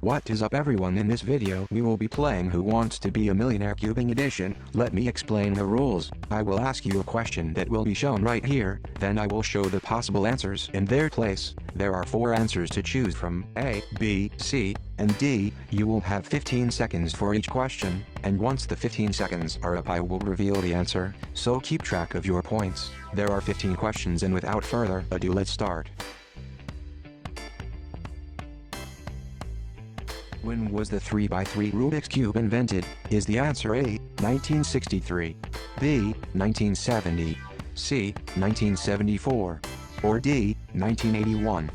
What is up everyone, in this video we will be playing Who Wants to Be a Millionaire Cubing Edition. Let me explain the rules. I will ask you a question that will be shown right here, then I will show the possible answers in their place. There are 4 answers to choose from: A, B, C, and D. You will have 15 seconds for each question, and once the 15 seconds are up I will reveal the answer, so keep track of your points. There are 15 questions, and without further ado let's start. When was the 3x3 Rubik's Cube invented? Is the answer A, 1963, B, 1970, C, 1974, or D, 1981?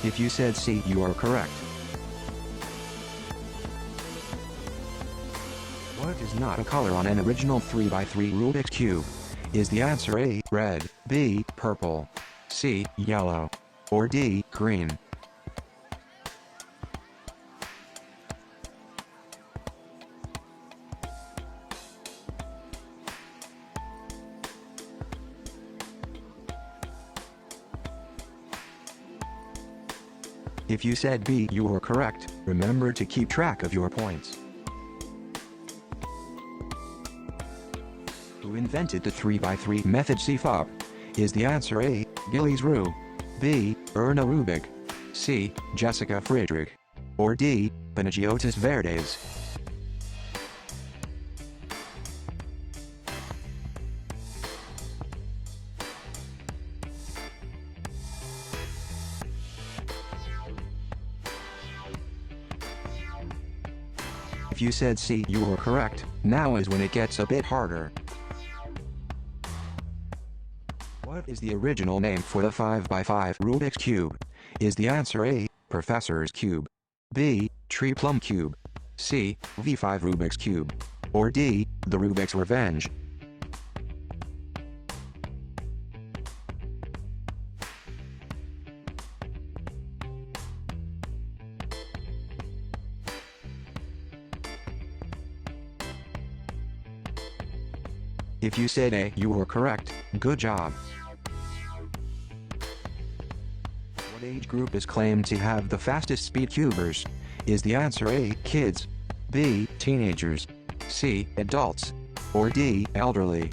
If you said C, you are correct. What is not a color on an original 3x3 Rubik's Cube? Is the answer A, red, B, purple, C, yellow, or D, green? If you said B, you were correct. Remember to keep track of your points. Who invented the 3x3 method CFOP? Is the answer A, Gilles Roux, B, Erna Rubik, C, Jessica Friedrich, or D, Panagiotis Verdes? If you said C, you were correct. Now is when it gets a bit harder. What is the original name for the 5x5 Rubik's Cube? Is the answer A, Professor's Cube, B, Tree Plum Cube, C, V5 Rubik's Cube, or D, the Rubik's Revenge? If you said A, you were correct. Good job. What age group is claimed to have the fastest speed cubers? Is the answer A, kids, B, teenagers, C, adults, or D, elderly?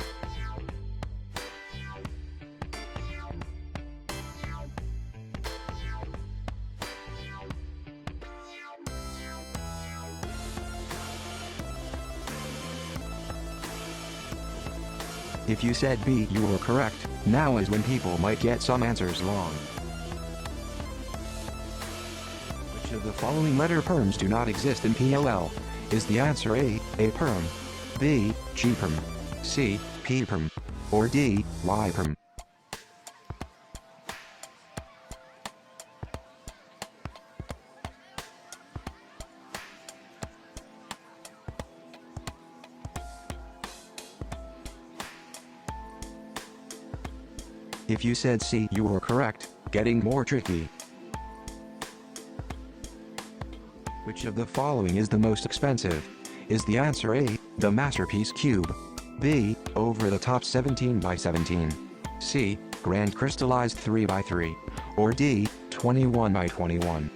If you said B, you were correct. Now is when people might get some answers wrong. Which of the following letter perms do not exist in PLL? Is the answer A, perm, B, G perm, C, P perm, or D, Y perm? If you said C, you were correct. Getting more tricky. Which of the following is the most expensive? Is the answer A, the Masterpiece Cube, B, Over the Top 17x17, C, Grand Crystallized 3x3, or D, 21x21?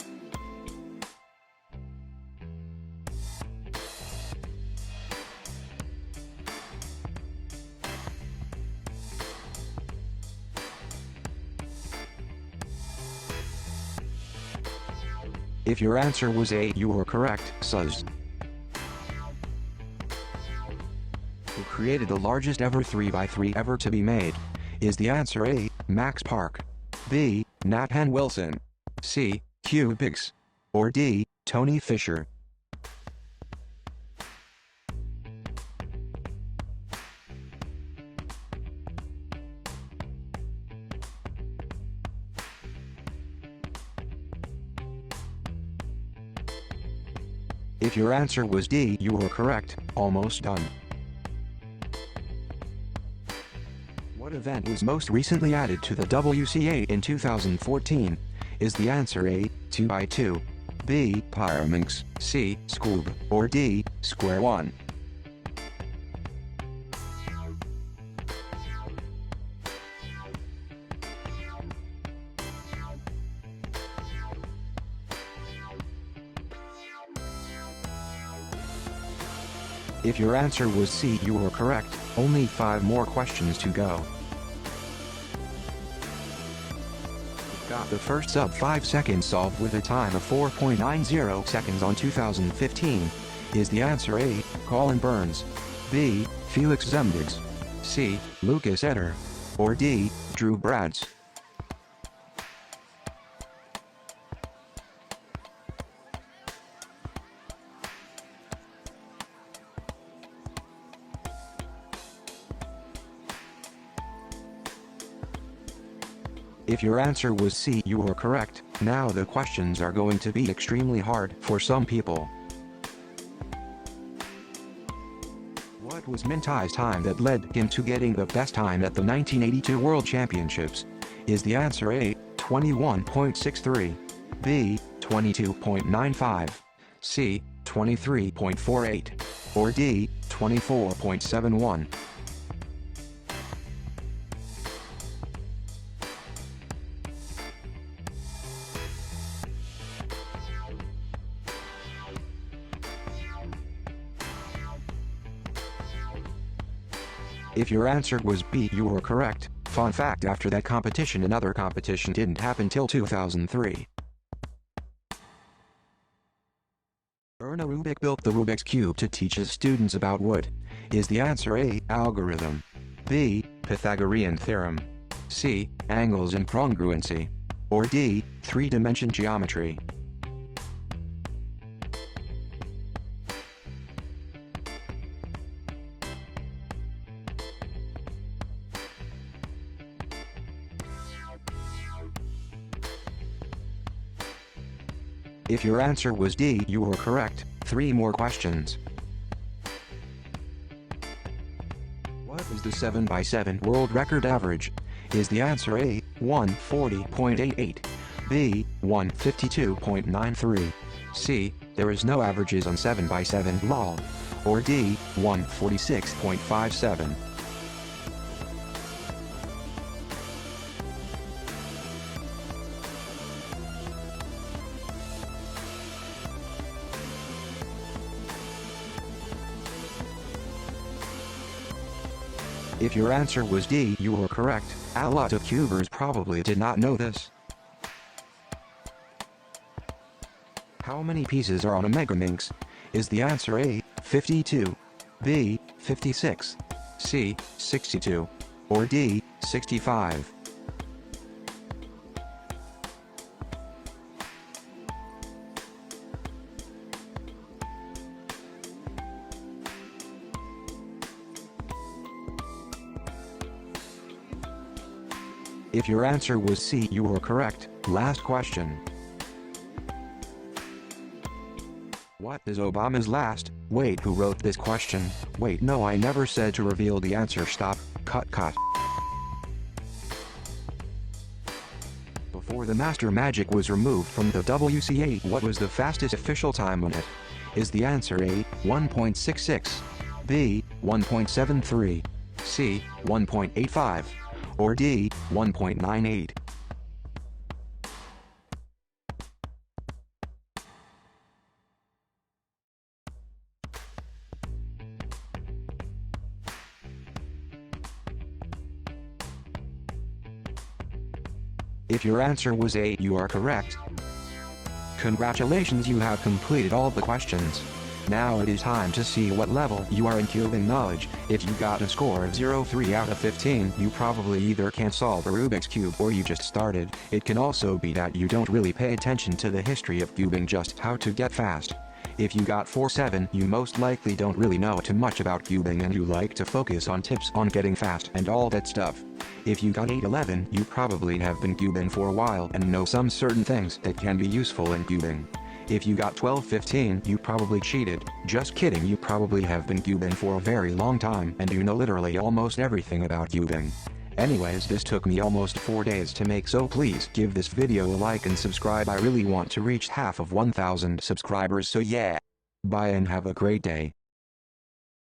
If your answer was A, you were correct. Suz. Who created the largest ever 3x3 ever to be made? Is the answer A, Max Park, B, Nathan Wilson, C, Hugh Biggs, or D, Tony Fisher? If your answer was D, you were correct. Almost done. What event was most recently added to the WCA in 2014? Is the answer A, 2x2, B. Pyraminx, C. Scoob, or D. Square One. If your answer was C, you were correct. Only 5 more questions to go. Got the first sub 5 seconds solved with a time of 4.90 seconds on 2015. Is the answer A. Colin Burns, B. Felix Zemdigs, C. Lucas Etter, or D. Drew Brads? If your answer was C, you were correct. Now the questions are going to be extremely hard for some people. What was Mintai's time that led him to getting the best time at the 1982 World Championships? Is the answer A. 21.63, B. 22.95, C. 23.48, or D. 24.71? If your answer was B, you were correct. Fun fact, after that competition another competition didn't happen till 2003. Erno Rubik built the Rubik's Cube to teach his students about wood. Is the answer A. Algorithm, B. Pythagorean theorem, C. Angles and congruency, or D. Three-dimension geometry? If your answer was D, you were correct. 3 more questions. What is the 7x7 world record average? Is the answer A. 140.88, B. 152.93, C. There is no averages on 7x7 lol, or D. 146.57? If your answer was D, you were correct. A lot of cubers probably did not know this. How many pieces are on a Megaminx? Is the answer A. 52, B. 56, C. 62, or D. 65? If your answer was C, you were correct. Last question. What is Obama's last? Wait, who wrote this question? Wait, no, I never said to reveal the answer. Stop. Cut. Before the Master Magic was removed from the WCA, what was the fastest official time on it? Is the answer A. 1.66, B. 1.73, C. 1.85, or D. 1.98? If your answer was A, you are correct. Congratulations, you have completed all the questions. Now it is time to see what level you are in cubing knowledge. If you got a score of 0.3 out of 15, you probably either can't solve a Rubik's Cube or you just started. It can also be that you don't really pay attention to the history of cubing, just how to get fast. If you got 4.7, you most likely don't really know too much about cubing and you like to focus on tips on getting fast and all that stuff. If you got 8.11, you probably have been cubing for a while and know some certain things that can be useful in cubing. If you got 12.15, you probably cheated. Just kidding, you probably have been cubing for a very long time and you know literally almost everything about cubing. Anyways, this took me almost 4 days to make, so please give this video a like and subscribe. I really want to reach half of 1,000 subscribers, so yeah. Bye and have a great day.